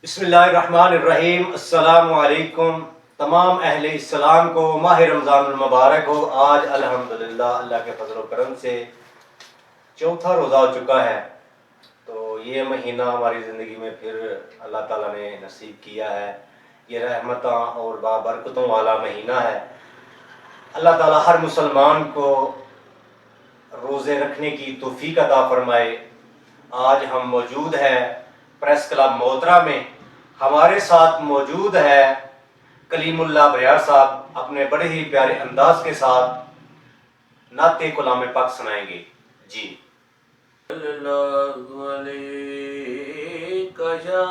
بسم اللہ الرحمن الرحیم۔ السلام علیکم تمام اہل اسلام کو ماہ رمضان المبارک ہو۔ آج الحمدللہ اللہ کے فضل و کرم سے چوتھا روزہ ہو چکا ہے، تو یہ مہینہ ہماری زندگی میں پھر اللہ تعالیٰ نے نصیب کیا ہے۔ یہ رحمتاں اور بابرکتوں والا مہینہ ہے۔ اللہ تعالیٰ ہر مسلمان کو روزے رکھنے کی توفیق عطا فرمائے۔ آج ہم موجود ہیں پریس کلب موترا میں، ہمارے ساتھ موجود ہے کلیم اللہ بریار صاحب، اپنے بڑے ہی پیارے انداز کے ساتھ نعت کلام پاک سنائیں گے۔ جی اللہ علیہ یا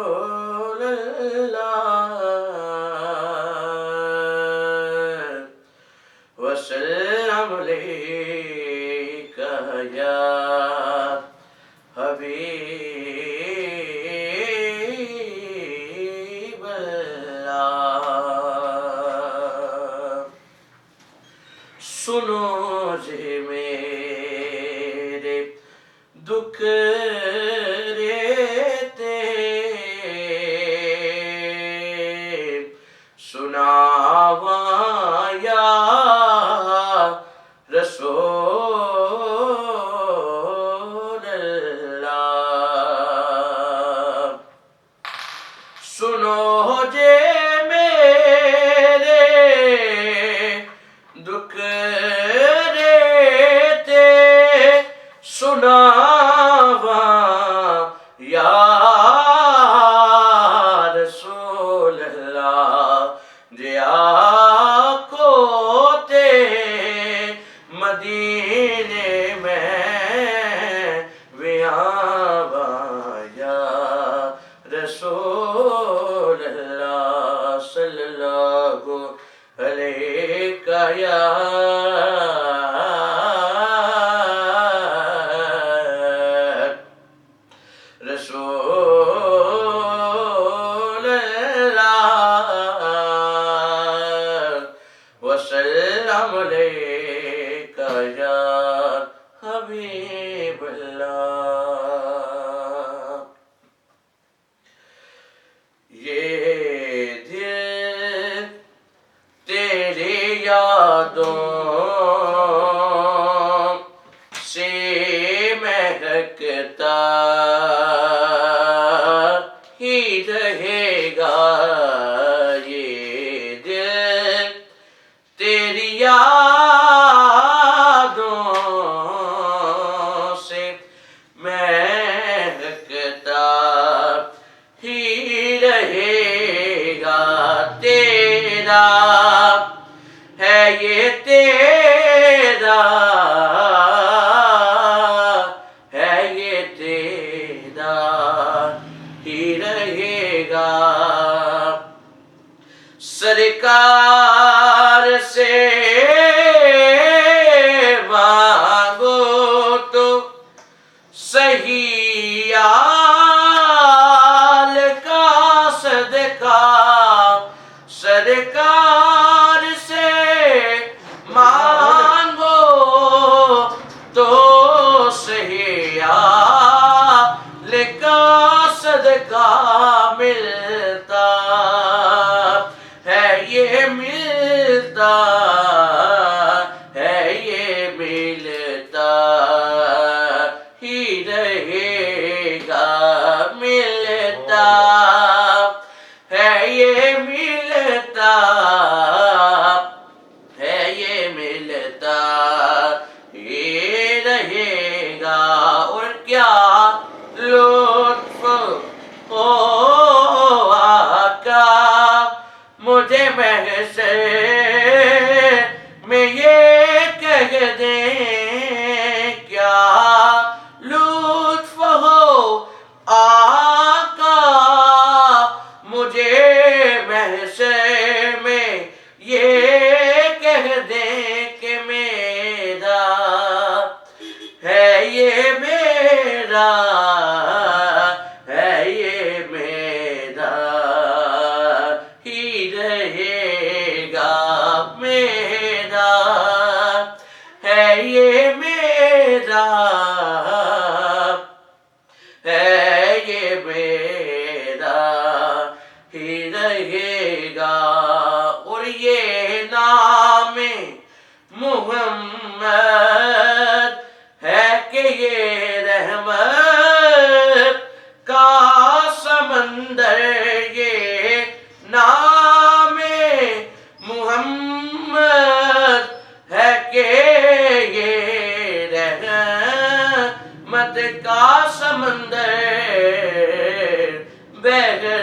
رسول اللہ وسلم علیک یا حبیب اللہ۔ سنو جے میرے دکھ ریتے، سناواں یا رسول اللہ۔ سنو جے میرے دکھ ریتے، سناواں یا رسول اللہ۔ جیا کو تے مدینے میں ویاواں یا رسول اللہ صلی اللہ علیہ یا رسول اللہ وسلم علیک یا حبیب اللہ۔ یہ دل تیری یادوں سے مہکتا ہی رہے گا، یہ دل تیری یادوں سے مہکتا ہی رہے گا۔ تیرا ہے یہ تیرا ہے یہ تیرا ہی رہے گا۔ سرکار سے مانگو تو صحیح آل کا صدقہ، سرکار سے مانگو تو صحیح آل کا صدقہ ملتا ہے، یہ ملتا ہے، یہ ملتا ہی رہے گا، ملتا ہے، یہ ملتا ہے، یہ ملتا ہی رہے گا۔ اور کیا لطف ہو آقا مجھے محشر میں یہ کہہ دیں، کیا لطف ہو آقا مجھے محشر میں یہ کہہ دیں کہ میرا ہے یہ میرا ہے یہ میرا ہی رہے گا، میرا یہ میرا ہے، یہ میرا ہی رہے گا، اور یہ نام محمد ہے کہ یہ رحمت کا سمندر، یہ نام محمد ہے کہ یہ رحمت کا سمندر، بغیر